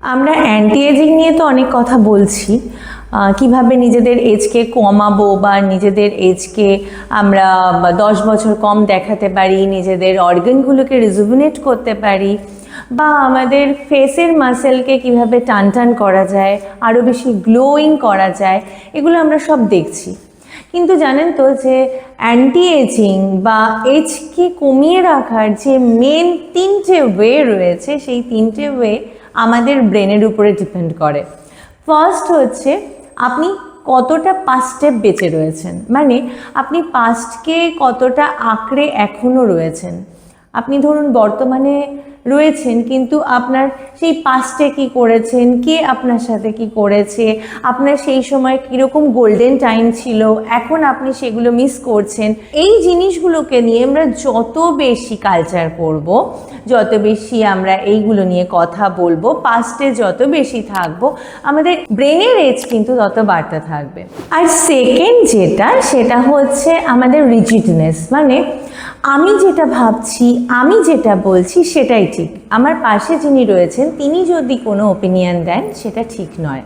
আমরা anti ageing নিয়ে তো অনেক কথা বলছি, কিভাবে নিজেদের এজকে কমাবো বা নিজেদের এজকে আমরা 10 বছর কম দেখাতে পারি, নিজেদের অর্গানগুলোকে রিজুভিনেট করতে পারি, বা আমাদের ফেসের মাসেলকে কিভাবে টান টান করা যায়, আরও বেশি গ্লোয়িং করা যায়, এগুলো আমরা সব দেখছি। কিন্তু জানেন তো যে অ্যান্টি এজিং বা এজকে কমিয়ে রাখার যে মেন 3টে ওয়ে রয়েছে, সেই 3টে ওয়ে আমাদের ব্রেনের উপরে ডিপেন্ড করে। ফার্স্ট হচ্ছে আপনি কতটা পাস্ট স্টেপ বেঁচে রয়েছেন, মানে আপনি পাস্টকে কতটা আঁকড়ে এখনও রয়েছেন। আপনি ধরুন বর্তমানে রয়েছেন, কিন্তু আপনার সেই পাস্টে কি করেছেন, কে আপনার সাথে কি করেছে, আপনার সেই সময় কীরকম গোল্ডেন টাইম ছিল, এখন আপনি সেগুলো মিস করছেন। এই জিনিসগুলোকে নিয়ে আমরা যত বেশি কালচার করব, যত বেশি আমরা এইগুলো নিয়ে কথা বলবো, পাস্টে যত বেশি থাকবো, আমাদের ব্রেনের এজ কিন্তু তত বাড়তে থাকবে। আর সেকেন্ড সেটা হচ্ছে আমাদের রিজিডনেস, মানে আমি যেটা ভাবছি, আমি যেটা বলছি সেটাই ঠিক, আমার পাশে যিনি রয়েছেন তিনি যদি কোনো ওপিনিয়ন দেন সেটা ঠিক নয়।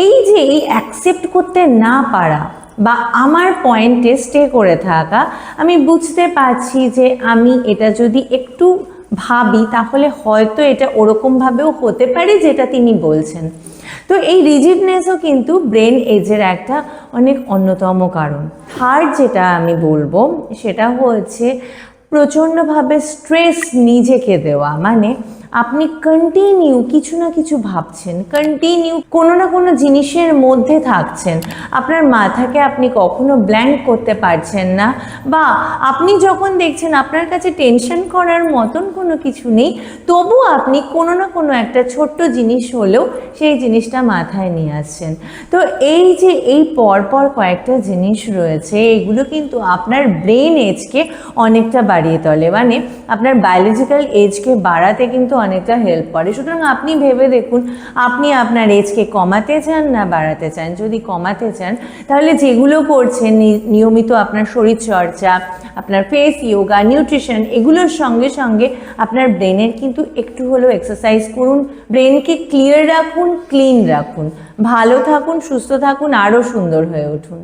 এই অ্যাকসেপ্ট করতে না পারা বা আমার পয়েন্টে স্টে করে থাকা, আমি বুঝতে পারছি যে আমি এটা যদি একটু ভাবি তাহলে হয়তো এটা ওরকমভাবেও হতে পারে যেটা তিনি বলছেন। তো এই রিজিডনেসও কিন্তু ব্রেন এজের একটা অনেক অন্যতম কারণ। থার্ড যেটা আমি বলবো সেটা হচ্ছে প্রচণ্ডভাবে স্ট্রেস নিজেকে দেওয়া, মানে আপনি কন্টিনিউ কিছু না কিছু ভাবছেন, কন্টিনিউ কোনো না কোনো জিনিসের মধ্যে থাকছেন, আপনার মাথাকে আপনি কখনো ব্ল্যাঙ্ক করতে পারছেন না, বা আপনি যখন দেখছেন আপনার কাছে টেনশন করার মতন কোনো কিছু নেই, তবু আপনি কোনো না কোনো একটা ছোট্ট জিনিস হলেও সেই জিনিসটা মাথায় নিয়ে আসছেন। তো এই পরপর কয়েকটা জিনিস রয়েছে, এগুলো কিন্তু আপনার ব্রেন এজকে অনেকটা বাড়িয়ে তোলে, মানে আপনার বায়োলজিক্যাল এজকে বাড়াতে কিন্তু অনেকটা হেল্প করে। সুতরাং আপনি ভেবে দেখুন, আপনি আপনার এজকে কমাতে চান না বাড়াতে চান। যদি কমাতে চান তাহলে যেগুলো করছেন নিয়মিত আপনার শরীরচর্চা, আপনার ফেস যোগা, নিউট্রিশন, এগুলোর সঙ্গে সঙ্গে আপনার ব্রেনের কিন্তু একটু হলেও এক্সারসাইজ করুন, ব্রেনকে ক্লিয়ার রাখুন, ক্লিন রাখুন, ভালো থাকুন, সুস্থ থাকুন, আরও সুন্দর হয়ে উঠুন।